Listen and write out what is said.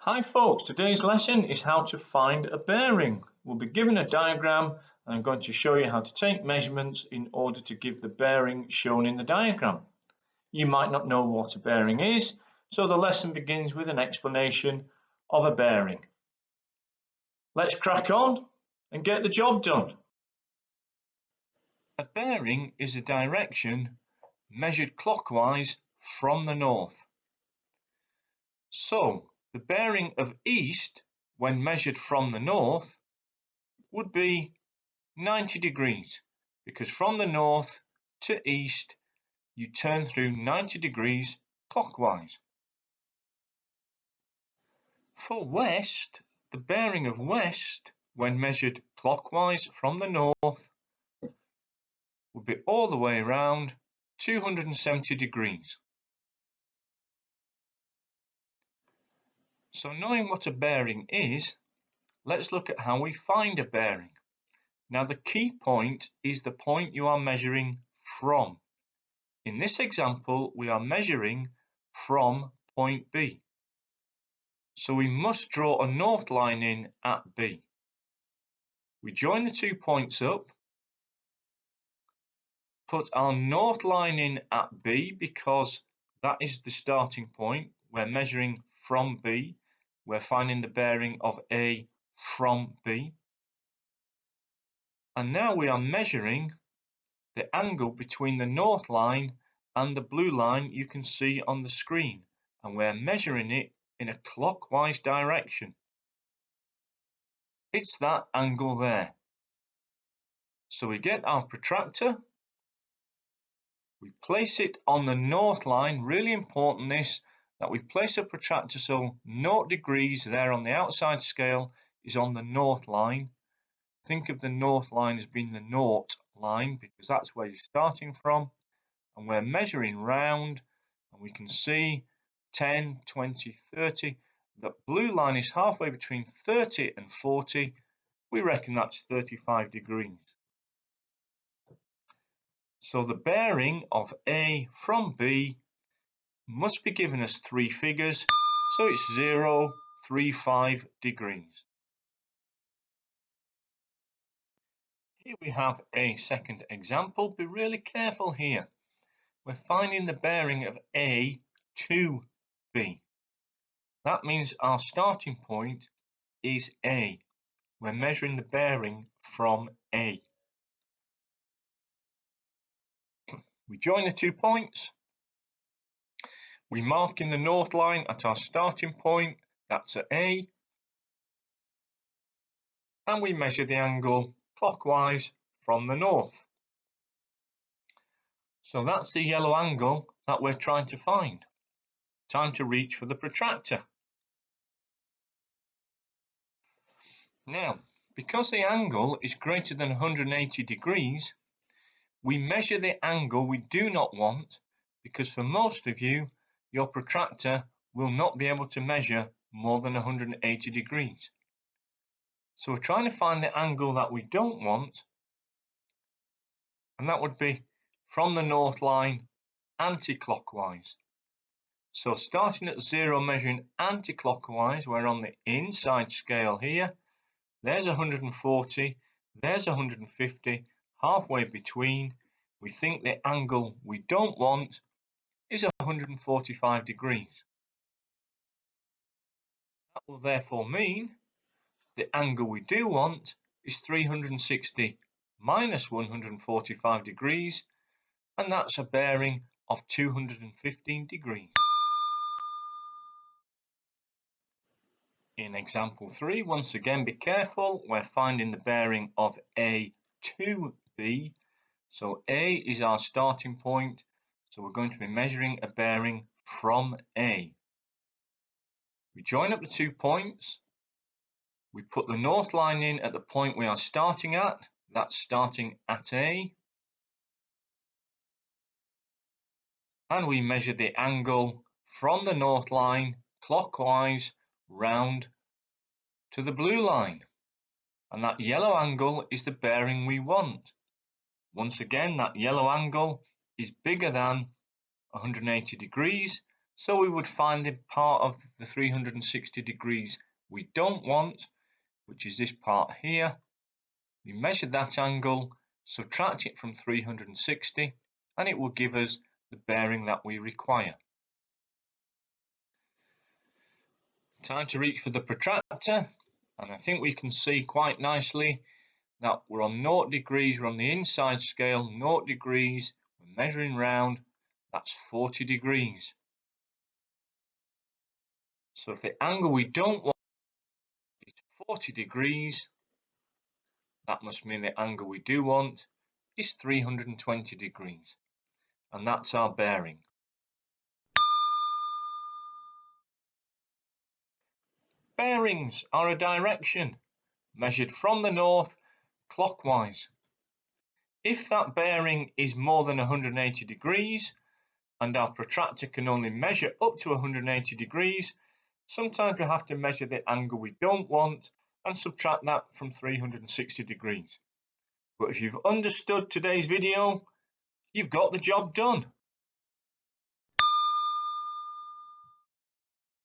Hi folks, today's lesson is how to find a bearing. We'll be given a diagram and I'm going to show you how to take measurements in order to give the bearing shown in the diagram. You might not know what a bearing is, so the lesson begins with an explanation of a bearing. Let's crack on and get the job done. A bearing is a direction measured clockwise from the north. So, the bearing of east, when measured from the north, would be 90 degrees, because from the north to east, you turn through 90 degrees clockwise. For west, the bearing of west, when measured clockwise from the north, would be all the way around 270 degrees. So knowing what a bearing is, let's look at how we find a bearing. Now the key point is the point you are measuring from. In this example, we are measuring from point B. So we must draw a north line in at B. We join the 2 points up, put our north line in at B because that is the starting point. We're measuring from B. We're finding the bearing of A from B. And now we are measuring the angle between the north line and the blue line you can see on the screen. And we're measuring it in a clockwise direction. It's that angle there. So we get our protractor, we place it on the north line. Really important this, that we place a protractor so 0 degrees there on the outside scale is on the north line. Think of the north line as being the naught line because that's where you're starting from. And we're measuring round and we can see 10, 20, 30. The blue line is halfway between 30 and 40. We reckon that's 35 degrees. So the bearing of A from B must be given us 3 figures, so it's 0, 3, 5 degrees. Here we have a second example. Be really careful here. We're finding the bearing of A to B. That means our starting point is A. We're measuring the bearing from A. We join the 2 points. We mark in the north line at our starting point, that's at A. And we measure the angle clockwise from the north. So that's the yellow angle that we're trying to find. Time to reach for the protractor. Now, because the angle is greater than 180 degrees, we measure the angle we do not want because for most of you, your protractor will not be able to measure more than 180 degrees. So we're trying to find the angle that we don't want, and that would be from the north line anti-clockwise. So starting at 0, measuring anti-clockwise, we're on the inside scale here. There's 140, there's 150, halfway between. We think the angle we don't want is 145 degrees. That will therefore mean the angle we do want is 360 minus 145 degrees, and that's a bearing of 215 degrees. In example 3, once again be careful, we're finding the bearing of A to B. So A is our starting point, so we're going to be measuring a bearing from A. We join up the 2 points, we put the north line in at the point we are starting at, that's starting at A, and we measure the angle from the north line clockwise round to the blue line, and that yellow angle is the bearing we want. Once again, that yellow angle is bigger than 180 degrees, So we would find the part of the 360 degrees we don't want, which is this part here. We measure that angle, subtract it from 360, and it will give us the bearing that we require. Time to reach for the protractor, and I think we can see quite nicely that we're on 0 degrees, we're on the inside scale, 0 degrees, we're measuring round, that's 40 degrees. So if the angle we don't want is 40 degrees, that must mean the angle we do want is 320 degrees, and that's our bearing. Bearings are a direction measured from the north clockwise. If that bearing is more than 180 degrees and our protractor can only measure up to 180 degrees, sometimes we have to measure the angle we don't want and subtract that from 360 degrees. But if you've understood today's video, you've got the job done.